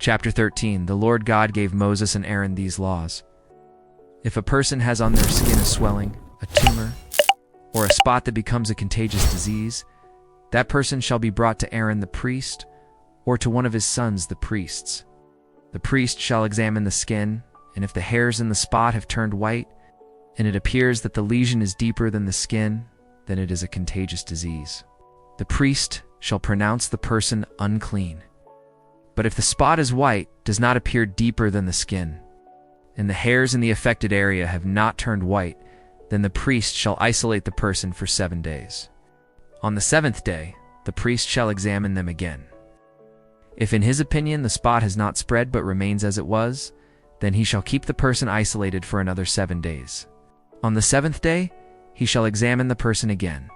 Chapter 13. The Lord God gave Moses and Aaron these laws. If a person has on their skin a swelling, a tumor, or a spot that becomes a contagious disease, that person shall be brought to Aaron the priest, or to one of his sons the priests. The priest shall examine the skin, and if the hairs in the spot have turned white, and it appears that the lesion is deeper than the skin, then it is a contagious disease. The priest shall pronounce the person unclean. But if the spot is white, does not appear deeper than the skin, and the hairs in the affected area have not turned white, then the priest shall isolate the person for 7 days. On the 7th day, the priest shall examine them again. If in his opinion the spot has not spread but remains as it was, then he shall keep the person isolated for another 7 days. On the 7th day, he shall examine the person again.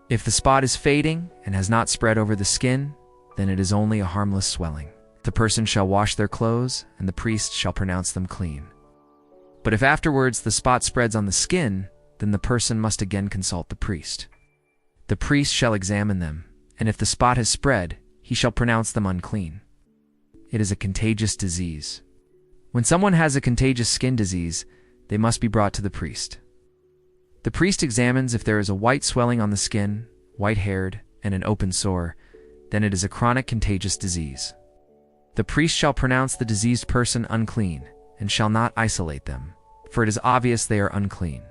If the spot is fading and has not spread over the skin, then it is only a harmless swelling. The person shall wash their clothes, and the priest shall pronounce them clean. But if afterwards the spot spreads on the skin, then the person must again consult the priest. The priest shall examine them, and if the spot has spread, he shall pronounce them unclean. It is a contagious disease. When someone has a contagious skin disease, they must be brought to the priest. The priest examines if there is a white swelling on the skin, white-haired, and an open sore, then it is a chronic contagious disease. The priest shall pronounce the diseased person unclean, and shall not isolate them, for it is obvious they are unclean.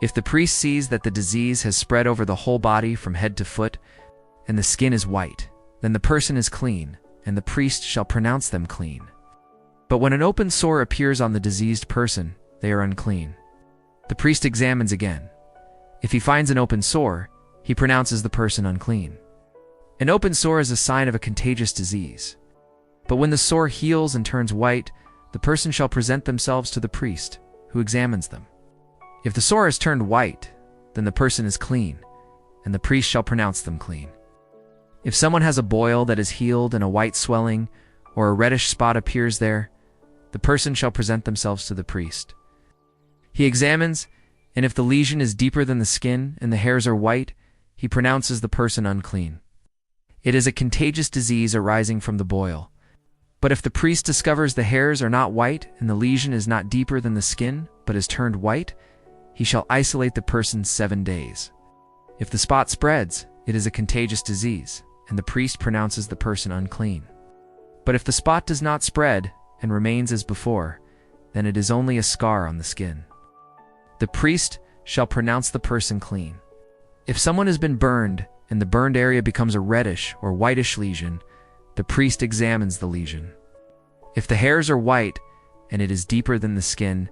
If the priest sees that the disease has spread over the whole body from head to foot, and the skin is white, then the person is clean, and the priest shall pronounce them clean. But when an open sore appears on the diseased person, they are unclean. The priest examines again. If he finds an open sore, he pronounces the person unclean. An open sore is a sign of a contagious disease. But when the sore heals and turns white, the person shall present themselves to the priest, who examines them. If the sore has turned white, then the person is clean, and the priest shall pronounce them clean. If someone has a boil that is healed and a white swelling, or a reddish spot appears there, the person shall present themselves to the priest. He examines, and if the lesion is deeper than the skin and the hairs are white, he pronounces the person unclean. It is a contagious disease arising from the boil. But if the priest discovers the hairs are not white and the lesion is not deeper than the skin, but has turned white, he shall isolate the person 7 days. If the spot spreads, it is a contagious disease, and the priest pronounces the person unclean. But if the spot does not spread and remains as before, then it is only a scar on the skin. The priest shall pronounce the person clean. If someone has been burned, and the burned area becomes a reddish or whitish lesion, the priest examines the lesion. If the hairs are white, and it is deeper than the skin,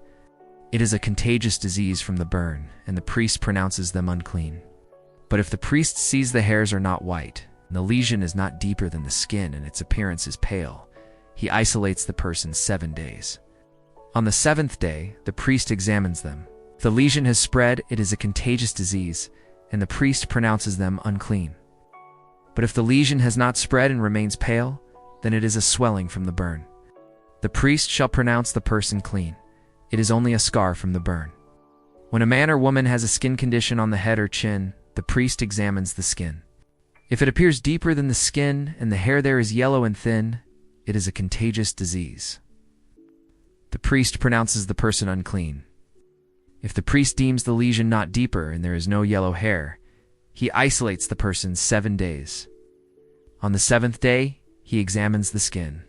it is a contagious disease from the burn, and the priest pronounces them unclean. But if the priest sees the hairs are not white, and the lesion is not deeper than the skin and its appearance is pale, he isolates the person 7 days. On the 7th day, the priest examines them. If the lesion has spread, it is a contagious disease, and the priest pronounces them unclean. But if the lesion has not spread and remains pale, then it is a swelling from the burn. The priest shall pronounce the person clean. It is only a scar from the burn. When a man or woman has a skin condition on the head or chin, the priest examines the skin. If it appears deeper than the skin and the hair there is yellow and thin, it is a contagious disease. The priest pronounces the person unclean. If the priest deems the lesion not deeper and there is no yellow hair, he isolates the person 7 days. On the 7th day, he examines the skin.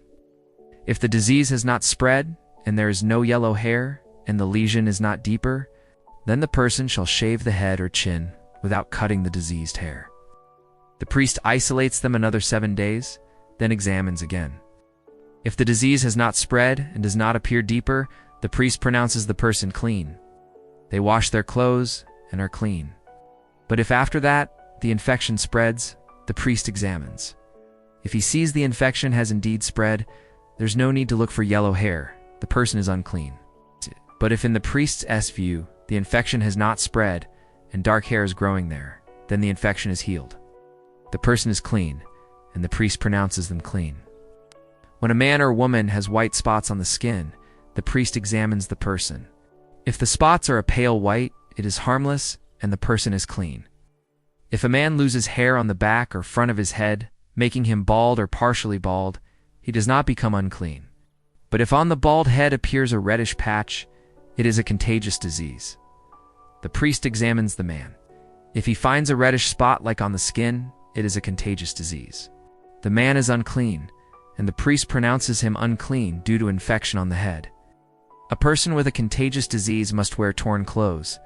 If the disease has not spread, and there is no yellow hair, and the lesion is not deeper, then the person shall shave the head or chin without cutting the diseased hair. The priest isolates them another 7 days, then examines again. If the disease has not spread and does not appear deeper, the priest pronounces the person clean. They wash their clothes and are clean. But if after that the infection spreads, the priest examines. If he sees the infection has indeed spread, there's no need to look for yellow hair. The person is unclean. But if in the priest's view the infection has not spread and dark hair is growing there, then the infection is healed. The person is clean, and the priest pronounces them clean. When a man or woman has white spots on the skin, the priest examines the person. If the spots are a pale white, it is harmless, and the person is clean. If a man loses hair on the back or front of his head, making him bald or partially bald, he does not become unclean. But if on the bald head appears a reddish patch, it is a contagious disease. The priest examines the man. If he finds a reddish spot like on the skin, it is a contagious disease. The man is unclean, and the priest pronounces him unclean due to infection on the head. A person with a contagious disease must wear torn clothes,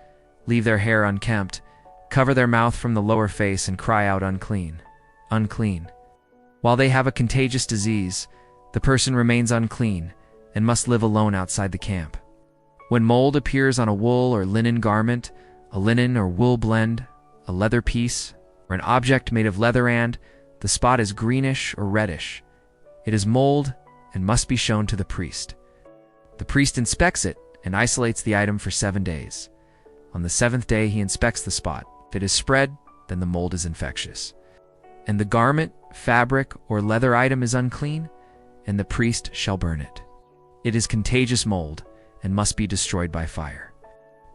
leave their hair unkempt, cover their mouth from the lower face, and cry out unclean, unclean. While they have a contagious disease, the person remains unclean and must live alone outside the camp. When mold appears on a wool or linen garment, a linen or wool blend, a leather piece, or an object made of leather, and the spot is greenish or reddish, it is mold and must be shown to the priest. The priest inspects it and isolates the item for 7 days. On the 7th day he inspects the spot. If it is spread, then the mold is infectious. And the garment, fabric, or leather item is unclean, and the priest shall burn it. It is contagious mold and must be destroyed by fire.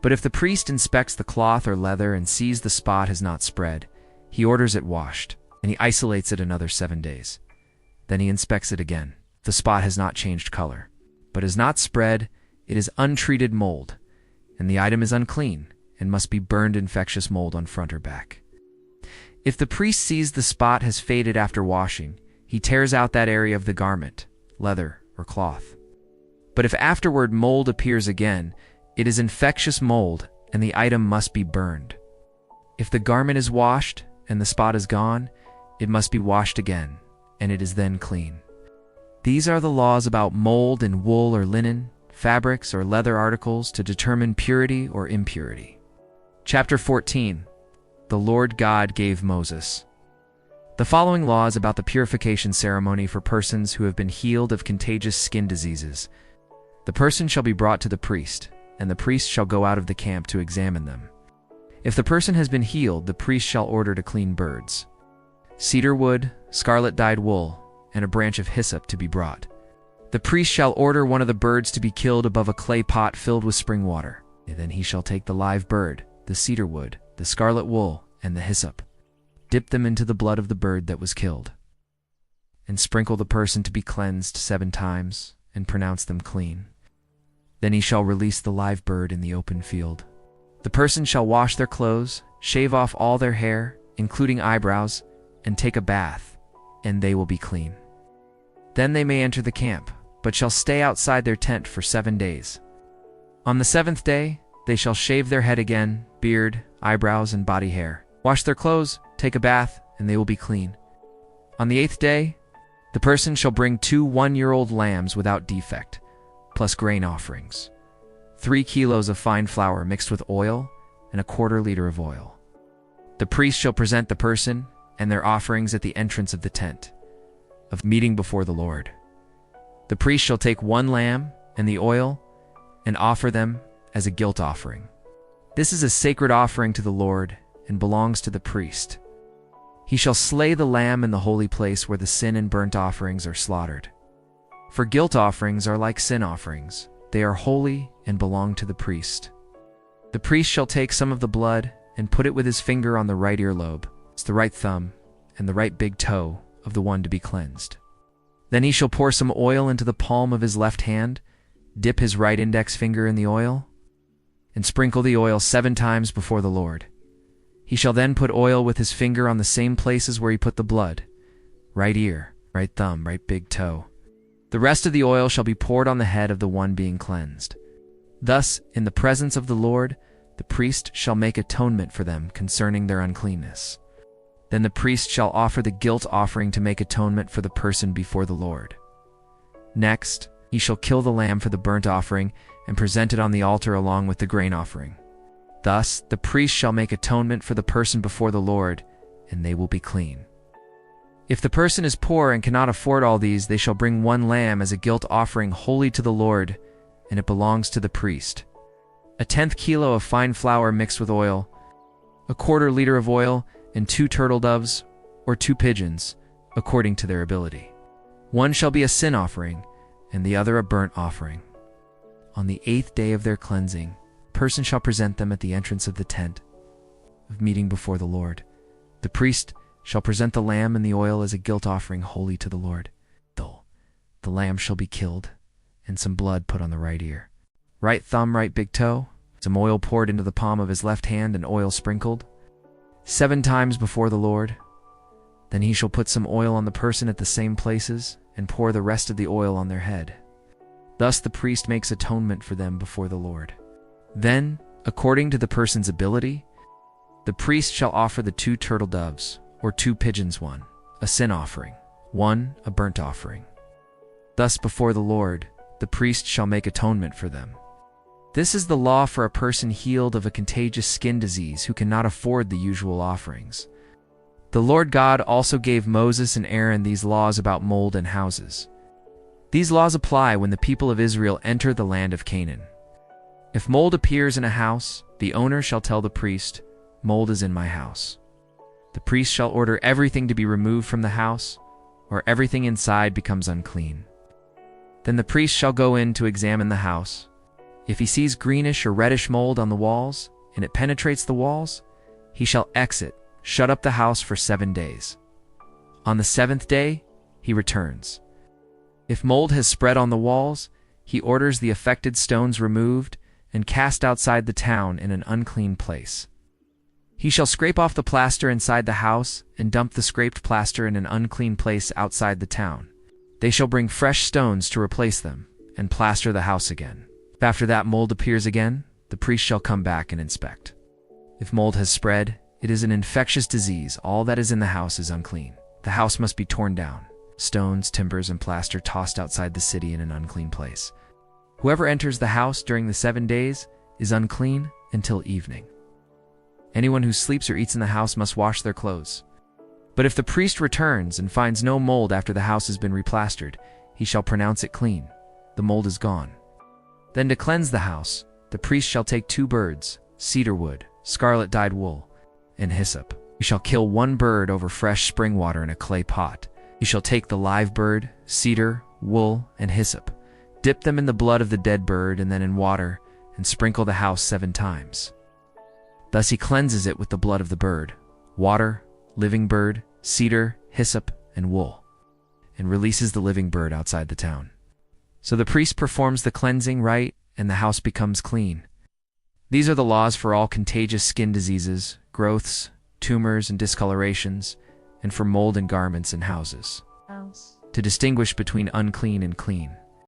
But if the priest inspects the cloth or leather and sees the spot has not spread, he orders it washed, and he isolates it another 7 days. Then he inspects it again. The spot has not changed color, but is not spread, it is untreated mold, and the item is unclean and must be burned infectious mold on front or back. If the priest sees the spot has faded after washing, he tears out that area of the garment, leather, or cloth. But if afterward mold appears again, it is infectious mold, and the item must be burned. If the garment is washed and the spot is gone, it must be washed again, and it is then clean. These are the laws about mold in wool or linen, fabrics or leather articles to determine purity or impurity. Chapter 14. The Lord God gave Moses. The following laws about the purification ceremony for persons who have been healed of contagious skin diseases. The person shall be brought to the priest, and the priest shall go out of the camp to examine them. If the person has been healed, the priest shall order to clean birds, cedar wood, scarlet-dyed wool, and a branch of hyssop to be brought. The priest shall order one of the birds to be killed above a clay pot filled with spring water. Then he shall take the live bird, the cedar wood, the scarlet wool, and the hyssop, dip them into the blood of the bird that was killed, and sprinkle the person to be cleansed 7 times, and pronounce them clean. Then he shall release the live bird in the open field. The person shall wash their clothes, shave off all their hair, including eyebrows, and take a bath, and they will be clean. Then they may enter the camp, but shall stay outside their tent for 7 days. On the 7th day, they shall shave their head again, beard, eyebrows, and body hair, wash their clothes, take a bath, and they will be clean. On the 8th day, the person shall bring 2 one-year-old lambs without defect, plus grain offerings, 3 kilos of fine flour mixed with oil, and a 1/4 liter of oil. The priest shall present the person and their offerings at the entrance of the tent of meeting before the Lord. The priest shall take 1 lamb and the oil and offer them as a guilt offering. This is a sacred offering to the Lord and belongs to the priest. He shall slay the lamb in the holy place where the sin and burnt offerings are slaughtered. For guilt offerings are like sin offerings. They are holy and belong to the priest. The priest shall take some of the blood and put it with his finger on the right earlobe, the right thumb, and the right big toe of the one to be cleansed. Then he shall pour some oil into the palm of his left hand, dip his right index finger in the oil, and sprinkle the oil 7 times before the Lord. He shall then put oil with his finger on the same places where he put the blood, right ear, right thumb, right big toe. The rest of the oil shall be poured on the head of the one being cleansed. Thus, in the presence of the Lord, the priest shall make atonement for them concerning their uncleanness. Then the priest shall offer the guilt offering to make atonement for the person before the Lord. Next, he shall kill the lamb for the burnt offering and present it on the altar along with the grain offering. Thus, the priest shall make atonement for the person before the Lord, and they will be clean. If the person is poor and cannot afford all these, they shall bring 1 lamb as a guilt offering holy to the Lord, and it belongs to the priest. A 1/10 kilo of fine flour mixed with oil, a 1/4 liter of oil, and 2 turtle doves, or 2 pigeons, according to their ability. One shall be a sin offering, and the other a burnt offering. On the 8th day of their cleansing, the person shall present them at the entrance of the tent of meeting before the Lord. The priest shall present the lamb and the oil as a guilt offering holy to the Lord. the lamb shall be killed, and some blood put on the right ear. Right thumb, right big toe, some oil poured into the palm of his left hand and oil sprinkled 7 times before the Lord. Then he shall put some oil on the person at the same places and pour the rest of the oil on their head. Thus the priest makes atonement for them before the Lord. Then, according to the person's ability, the priest shall offer the 2 turtle doves, or 2 pigeons, 1 a sin offering, 1 a burnt offering. Thus before the Lord, the priest shall make atonement for them. This is the law for a person healed of a contagious skin disease who cannot afford the usual offerings. The Lord God also gave Moses and Aaron these laws about mold in houses. These laws apply when the people of Israel enter the land of Canaan. If mold appears in a house, the owner shall tell the priest, "Mold is in my house." The priest shall order everything to be removed from the house, or everything inside becomes unclean. Then the priest shall go in to examine the house. If he sees greenish or reddish mold on the walls, and it penetrates the walls, he shall exit, shut up the house for 7 days. On the 7th day, he returns. If mold has spread on the walls, he orders the affected stones removed and cast outside the town in an unclean place. He shall scrape off the plaster inside the house and dump the scraped plaster in an unclean place outside the town. They shall bring fresh stones to replace them and plaster the house again. If after that mold appears again, the priest shall come back and inspect. If mold has spread, it is an infectious disease. All that is in the house is unclean. The house must be torn down, stones, timbers, and plaster tossed outside the city in an unclean place. Whoever enters the house during the 7 days is unclean until evening. Anyone who sleeps or eats in the house must wash their clothes. But if the priest returns and finds no mold after the house has been replastered, he shall pronounce it clean. The mold is gone. Then to cleanse the house, the priest shall take 2 birds, cedar wood, scarlet dyed wool, and hyssop. You shall kill 1 bird over fresh spring water in a clay pot. You shall take the live bird, cedar, wool, and hyssop, dip them in the blood of the dead bird and then in water, and sprinkle the house 7 times. Thus he cleanses it with the blood of the bird, water, living bird, cedar, hyssop, and wool, and releases the living bird outside the town. So the priest performs the cleansing rite, and the house becomes clean. These are the laws for all contagious skin diseases, growths, tumors, and discolorations, and for mold in garments and houses, to distinguish between unclean and clean.